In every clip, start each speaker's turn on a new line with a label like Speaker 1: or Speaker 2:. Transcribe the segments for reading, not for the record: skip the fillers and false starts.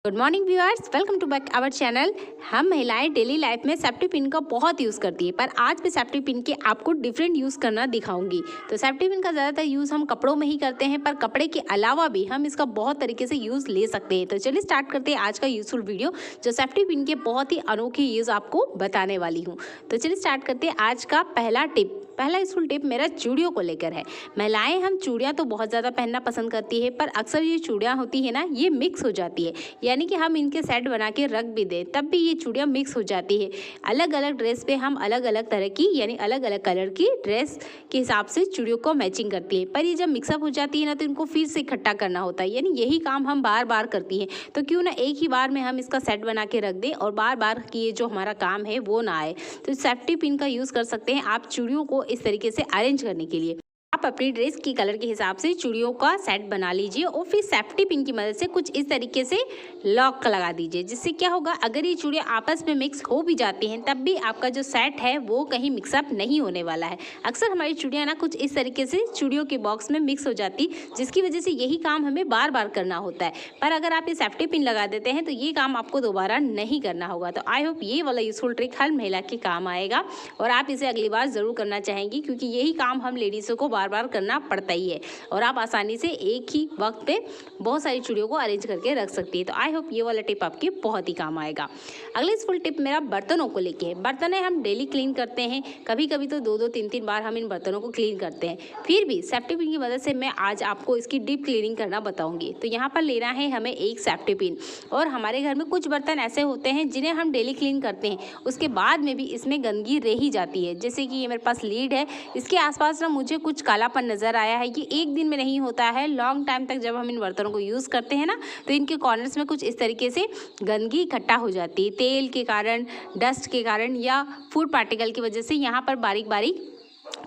Speaker 1: Good morning viewers, welcome to back our channel. हम महिलाएं daily life में safety pin का बहुत यूज़ करती है, पर आज मैं सेफ्टी पिन के आपको डिफरेंट यूज़ करना दिखाऊंगी। तो सेफ्टी पिन का ज़्यादातर यूज़ हम कपड़ों में ही करते हैं, पर कपड़े के अलावा भी हम इसका बहुत तरीके से यूज़ ले सकते हैं। तो चलिए स्टार्ट करते हैं आज का यूजफुल वीडियो, जो सेफ्टी पिन के बहुत ही अनोखी यूज़ आपको बताने वाली हूँ। तो चलिए स्टार्ट करते हैं आज का पहला यूजफुल टिप मेरा चूड़ियों को लेकर है। महिलाएं हम चूड़ियाँ तो बहुत ज़्यादा पहनना पसंद करती है, पर अक्सर ये चूड़ियाँ होती है ना, ये मिक्स हो जाती है। यानी कि हम इनके सेट बना के रख भी दें तब भी ये चूड़ियाँ मिक्स हो जाती है। अलग अलग ड्रेस पे हम अलग अलग तरह की यानी अलग अलग कलर की ड्रेस के हिसाब से चूड़ियों को मैचिंग करती है, पर ये जब मिक्सअप हो जाती है ना, तो इनको फिर से इकट्ठा करना होता है। यानी यही काम हम बार बार करती हैं, तो क्यों ना एक ही बार में हम इसका सेट बना के रख दें और बार बार की ये जो हमारा काम है वो ना आए। तो सेफ्टी पिन का यूज़ कर सकते हैं आप चूड़ियों को इस तरीके से अरेंज करने के लिए। आप अपनी ड्रेस की कलर के हिसाब से चूड़ियों का सेट बना लीजिए और फिर सेफ्टी पिन की मदद से कुछ इस तरीके से लॉक लगा दीजिए, जिससे क्या होगा, अगर ये चूड़ियाँ आपस में मिक्स हो भी जाती हैं तब भी आपका जो सेट है वो कहीं मिक्सअप नहीं होने वाला है। अक्सर हमारी चूड़ियाँ ना कुछ इस तरीके से चूड़ियों के बॉक्स में मिक्स हो जाती, जिसकी वजह से यही काम हमें बार बार करना होता है। पर अगर आप ये सेफ्टी पिन लगा देते हैं तो ये काम आपको दोबारा नहीं करना होगा। तो आई होप ये वाला यूजफुल ट्रिक हर महिला के काम आएगा और आप इसे अगली बार ज़रूर करना चाहेंगी, क्योंकि यही काम हम लेडीज़ों को बार बार करना पड़ता ही है और आप आसानी से एक ही वक्त पे बहुत सारी चूड़ियों को अरेंज करके रख सकती है। तो आई होप ये वाला टिप आपके बहुत ही काम आएगा। अगला फुल टिप मेरा बर्तनों को लेके है। बर्तन हम डेली क्लीन करते हैं, कभी कभी तो दो दो तीन तीन बार हम इन बर्तनों को क्लीन करते हैं। फिर भी सेफ्टी पिन की मदद से मैं आज आपको इसकी डीप क्लीनिंग करना बताऊंगी। तो यहाँ पर लेना है हमें एक सेफ्टी पिन, और हमारे घर में कुछ बर्तन ऐसे होते हैं जिन्हें हम डेली क्लीन करते हैं, उसके बाद में भी इसमें गंदगी रह ही जाती है। जैसे कि ये मेरे पास लीड है, इसके आसपास ना मुझे कुछ कालापन नजर आया है। ये एक दिन में नहीं होता है, लॉन्ग टाइम तक जब हम इन बर्तनों को यूज़ करते हैं ना, तो इनके कॉर्नर्स में कुछ इस तरीके से गंदगी इकट्ठा हो जाती है, तेल के कारण, डस्ट के कारण या फूड पार्टिकल की वजह से यहाँ पर बारीक बारीक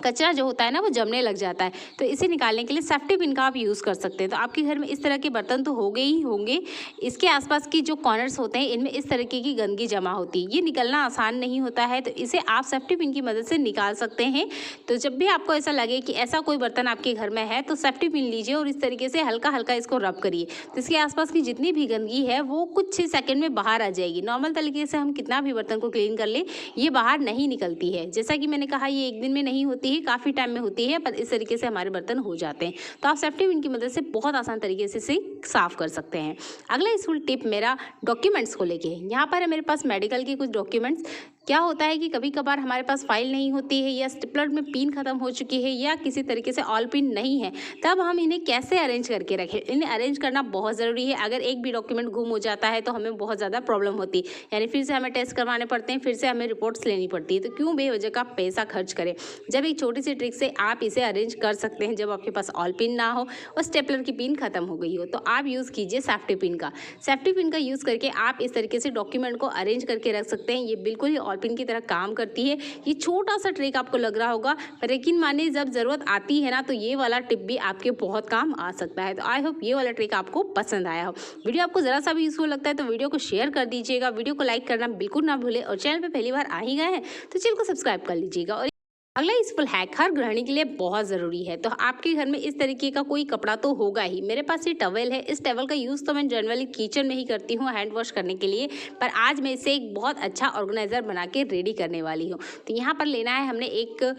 Speaker 1: कचरा जो होता है ना वो जमने लग जाता है। तो इसे निकालने के लिए सेफ्टी पिन का आप यूज़ कर सकते हैं। तो आपके घर में इस तरह के बर्तन तो हो गए ही होंगे, इसके आसपास की जो कॉर्नर्स होते हैं इनमें इस तरीके की गंदगी जमा होती है। ये निकलना आसान नहीं होता है, तो इसे आप सेफ्टी पिन की मदद से निकाल सकते हैं। तो जब भी आपको ऐसा लगे कि ऐसा कोई बर्तन आपके घर में है, तो सेफ्टी पिन लीजिए और इस तरीके से हल्का हल्का इसको रब करिए, तो इसके आसपास की जितनी भी गंदगी है वो कुछ 6 सेकंड में बाहर आ जाएगी। नॉर्मल तरीके से हम कितना भी बर्तन को क्लीन कर ले, ये बाहर नहीं निकलती है। जैसा कि मैंने कहा, ये एक दिन में नहीं होती है, काफ़ी टाइम में होती है, पर इस तरीके से हमारे बर्तन हो जाते हैं। तो आप सेफ्टी पिन की मदद से बहुत आसान तरीके से इसे साफ कर सकते हैं। अगला यूजफुल टिप मेरा डॉक्यूमेंट्स को लेके है। यहाँ पर है मेरे पास मेडिकल के कुछ डॉक्यूमेंट्स। क्या होता है कि कभी कभार हमारे पास फाइल नहीं होती है, या स्टेपलर में पिन खत्म हो चुकी है, या किसी तरीके से ऑल पिन नहीं है, तब हम इन्हें कैसे अरेंज करके रखें। इन्हें अरेंज करना बहुत ज़रूरी है। अगर एक भी डॉक्यूमेंट गुम हो जाता है तो हमें बहुत ज़्यादा प्रॉब्लम होती है, यानी फिर से हमें टेस्ट करवाने पड़ते हैं, फिर से हमें रिपोर्ट्स लेनी पड़ती है। तो क्यों बेवजह का पैसा खर्च करें, जब एक छोटी सी ट्रिक से आप इसे अरेंज कर सकते हैं। जब आपके पास ऑल पिन ना हो और स्टेपलर की पिन खत्म हो गई हो, तो आप यूज़ कीजिए सेफ्टी पिन का। सेफ्टी पिन का यूज़ करके आप इस तरीके से डॉक्यूमेंट को अरेंज करके रख सकते हैं। ये बिल्कुल ही ऑल पिन की तरह काम करती है। ये छोटा सा ट्रिक आपको लग रहा होगा, पर यकीन मानिए जब ज़रूरत आती है ना, तो ये वाला टिप भी आपके बहुत काम आ सकता है। तो आई होप ये वाला ट्रिक आपको पसंद आया हो। वीडियो आपको ज़रा सा भी यूजफुल लगता है तो वीडियो को शेयर कर दीजिएगा, वीडियो को लाइक करना बिल्कुल ना भूलें, और चैनल पर पहली बार आ ही गए हैं तो चैनल को सब्सक्राइब कर लीजिएगा। और अगला यूजफुल हैक हर गृहिणी के लिए बहुत ज़रूरी है। तो आपके घर में इस तरीके का कोई कपड़ा तो होगा ही। मेरे पास ये टवल है। इस टवल का यूज़ तो मैं जनरली किचन में ही करती हूँ हैंड वॉश करने के लिए, पर आज मैं इसे एक बहुत अच्छा ऑर्गेनाइज़र बना के रेडी करने वाली हूँ। तो यहाँ पर लेना है हमने एक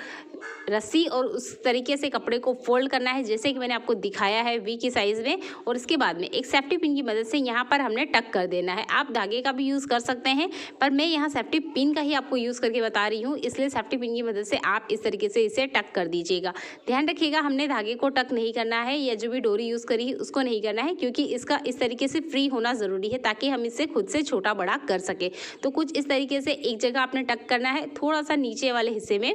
Speaker 1: रस्सी, और उस तरीके से कपड़े को फोल्ड करना है जैसे कि मैंने आपको दिखाया है वी की साइज़ में, और इसके बाद में एक सेफ्टी पिन की मदद से यहाँ पर हमने टक कर देना है। आप धागे का भी यूज़ कर सकते हैं, पर मैं यहाँ सेफ्टी पिन का ही आपको यूज़ करके बता रही हूँ, इसलिए सेफ्टी पिन की मदद से आप इस तरीके से इसे टक कर दीजिएगा। ध्यान रखिएगा, हमने धागे को टक नहीं करना है, या जो भी डोरी यूज़ करी है उसको नहीं करना है, क्योंकि इसका इस तरीके से फ्री होना ज़रूरी है ताकि हम इसे खुद से छोटा बड़ा कर सके। तो कुछ इस तरीके से एक जगह आपने टक करना है, थोड़ा सा नीचे वाले हिस्से में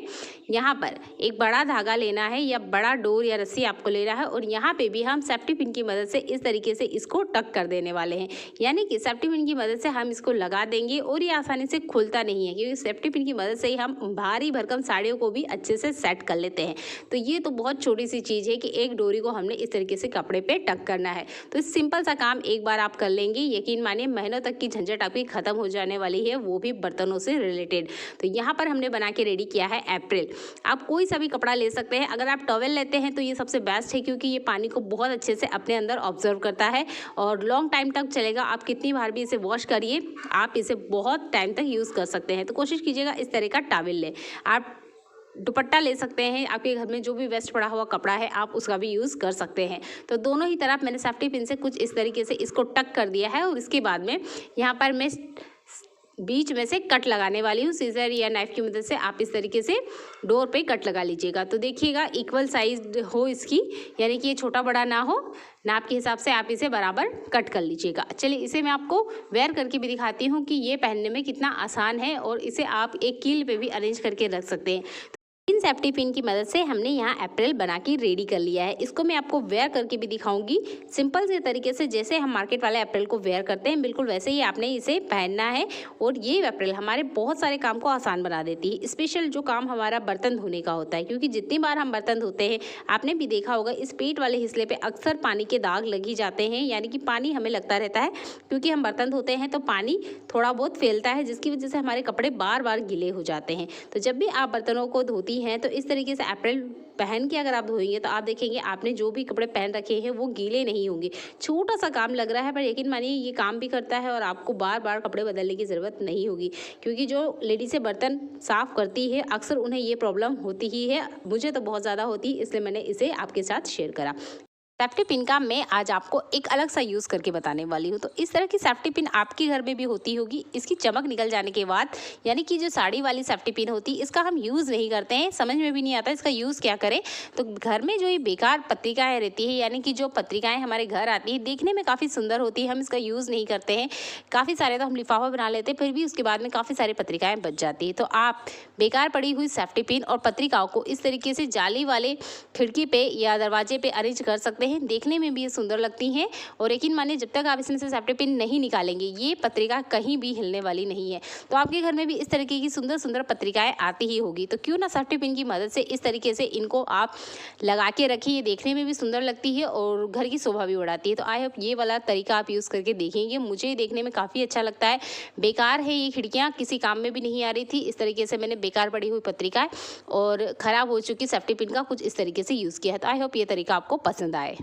Speaker 1: यहाँ पर एक बड़ा धागा लेना है, या बड़ा डोर या रस्सी आपको लेना है, और यहाँ पे भी हम सेफ्टी पिन की मदद से इस तरीके से इसको टक कर देने वाले हैं। यानी कि सेफ्टी पिन की मदद से हम इसको लगा देंगे, और ये आसानी से खुलता नहीं है, क्योंकि सेफ्टी पिन की मदद से ही हम भारी भरकम साड़ियों को भी भी अच्छे से सेट कर लेते हैं। तो ये तो बहुत छोटी सी चीज़ है कि एक डोरी को हमने इस तरीके से कपड़े पे टक करना है। तो इस सिंपल सा काम एक बार आप कर लेंगे, यकीन मानिए महीनों तक की झंझट आपकी खत्म हो जाने वाली है, वो भी बर्तनों से रिलेटेड। तो यहाँ पर हमने बना के रेडी किया है एप्रिल। आप कोई सा भी कपड़ा ले सकते हैं। अगर आप टॉवेल लेते हैं तो ये सबसे बेस्ट है, क्योंकि ये पानी को बहुत अच्छे से अपने अंदर ऑब्जर्व करता है और लॉन्ग टाइम तक चलेगा। आप कितनी बार भी इसे वॉश करिए, आप इसे बहुत टाइम तक यूज़ कर सकते हैं। तो कोशिश कीजिएगा इस तरह का टॉवेल लें। आप दुपट्टा ले सकते हैं, आपके घर में जो भी वेस्ट पड़ा हुआ कपड़ा है आप उसका भी यूज़ कर सकते हैं। तो दोनों ही तरफ मैंने सेफ्टी पिन से कुछ इस तरीके से इसको टक कर दिया है और इसके बाद में यहाँ पर मैं बीच में से कट लगाने वाली हूँ। सीजर या नाइफ की मदद से आप इस तरीके से डोर पे कट लगा लीजिएगा। तो देखिएगा इक्वल साइज हो इसकी, यानी कि ये छोटा बड़ा ना हो, नाप के हिसाब से आप इसे बराबर कट कर लीजिएगा। चलिए इसे मैं आपको वेयर करके भी दिखाती हूँ कि ये पहनने में कितना आसान है और इसे आप एक कील पे भी अरेंज करके रख सकते हैं। इन सेफ्टी पिन की मदद से हमने यहाँ अप्रैल बना के रेडी कर लिया है। इसको मैं आपको वेयर करके भी दिखाऊंगी सिंपल से तरीके से, जैसे हम मार्केट वाले अप्रैल को वेयर करते हैं बिल्कुल वैसे ही आपने इसे पहनना है। और ये अप्रैल हमारे बहुत सारे काम को आसान बना देती है, स्पेशल जो काम हमारा बर्तन धोने का होता है, क्योंकि जितनी बार हम बर्तन धोते हैं आपने भी देखा होगा इस पेट वाले हिस्से पे अक्सर पानी के दाग लग ही जाते हैं, यानी कि पानी हमें लगता रहता है क्योंकि हम बर्तन धोते हैं तो पानी थोड़ा बहुत फैलता है, जिसकी वजह से हमारे कपड़े बार बार गीले हो जाते हैं। तो जब भी आप बर्तनों को धोती हैं तो इस तरीके से अप्रैल पहन के अगर आप धोएंगे तो आप देखेंगे आपने जो भी कपड़े पहन रखे हैं वो गीले नहीं होंगे। छोटा सा काम लग रहा है पर यकीन मानिए ये काम भी करता है और आपको बार बार कपड़े बदलने की ज़रूरत नहीं होगी, क्योंकि जो लेडीज़ें बर्तन साफ़ करती है अक्सर उन्हें ये प्रॉब्लम होती ही है। मुझे तो बहुत ज़्यादा होती है, इसलिए मैंने इसे आपके साथ शेयर करा। सेफ्टी पिन का मैं आज आपको एक अलग सा यूज़ करके बताने वाली हूँ। तो इस तरह की सेफ्टी पिन आपके घर में भी होती होगी। इसकी चमक निकल जाने के बाद, यानी कि जो साड़ी वाली सेफ्टी पिन होती है इसका हम यूज़ नहीं करते हैं, समझ में भी नहीं आता इसका यूज़ क्या करें। तो घर में जो ये बेकार पत्रिकाएँ रहती है, यानी कि जो पत्रिकाएँ हमारे घर आती है देखने में काफ़ी सुंदर होती है, हम इसका यूज़ नहीं करते हैं। काफ़ी सारे तो हम लिफाफा बना लेते हैं, फिर भी उसके बाद में काफ़ी सारी पत्रिकाएँ बच जाती है। तो आप बेकार पड़ी हुई सेफ्टी पिन और पत्रिकाओं को इस तरीके से जाली वाले खिड़की पे या दरवाजे पे अरेंज कर सकते हैं। देखने में भी ये सुंदर लगती हैं और यकीन मानिए जब तक आप इसमें से सेफ्टी पिन नहीं निकालेंगे ये पत्रिका कहीं भी हिलने वाली नहीं है। तो आपके घर में भी इस तरीके की सुंदर सुंदर पत्रिकाएं आती ही होगी, तो क्यों ना सेफ्टी पिन की मदद से इस तरीके से इनको आप लगा के रखिए। ये देखने में भी सुंदर लगती है और घर की शोभा भी बढ़ाती है। तो आई होप ये वाला तरीका आप यूज़ करके देखेंगे। मुझे देखने में काफ़ी अच्छा लगता है। बेकार है ये खिड़कियाँ, किसी काम में भी नहीं आ रही थी। इस तरीके से मैंने बेकार पड़ी हुई पत्रिकाएं और ख़राब हो चुकी सेफ्टी पिन का कुछ इस तरीके से यूज़ किया है। तो आई होप ये तरीका आपको पसंद आए।